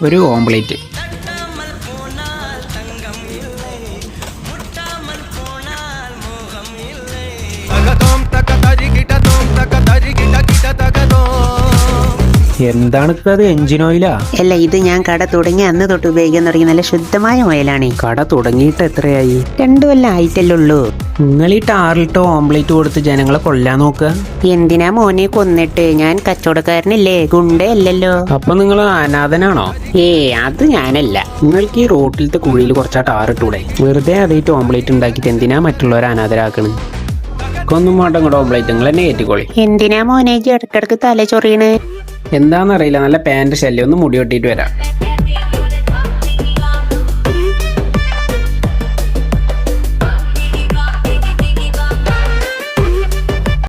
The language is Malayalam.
ഒരു ഓംപ്ലേറ്റ്. എന്താണ് അത്? എഞ്ചിൻ ഓയിലാ? അല്ല, ഇത് ഞാൻ കട തുടങ്ങി അന്ന് തൊട്ട് ഉപയോഗിക്കാൻ തുടങ്ങി. നല്ല ശുദ്ധമായ ഓയിലാണ്. കട തുടങ്ങിയിട്ട് എത്രയായി? 2 കൊല്ലം ആയിട്ടല്ലുള്ളൂ. നിങ്ങൾ ഈ ടാറിലിട്ട് ഓംപ്ലേറ്റ് കൊടുത്ത് ജനങ്ങളെ കൊല്ലാൻ നോക്കുക. എന്തിനാ മോനെ കൊന്നിട്ട്? ഞാൻ കച്ചവടക്കാരനില്ലേ, ഗുണ്ടയല്ലല്ലോ. അപ്പൊ നിങ്ങൾ അനാഥനാണോ? അത് ഞാനല്ല. നിങ്ങൾക്ക് ഈ റോട്ടിലത്തെ കുഴിയിൽ കുറച്ചാ ടാറിട്ടൂടെ? വെറുതെ അതായിട്ട് ഓംപ്ലേറ്റ് ഉണ്ടാക്കിയിട്ട് എന്തിനാ മറ്റുള്ളവരെ അനാഥരാക്കണ്? ഒന്നും വേണ്ട, ഇങ്ങോട്ട് ഓംപ്ലേറ്റ് നിങ്ങൾ തന്നെ കയറ്റിക്കോളി. എന്തിനാ മോനെ ഇടക്കിടക്ക് തല ചൊറിയണ്? എന്താണെന്നറിയില്ല, നല്ല പാന്റ് ശല്യം. ഒന്ന് മുടി വെട്ടിയിട്ട് വരാം.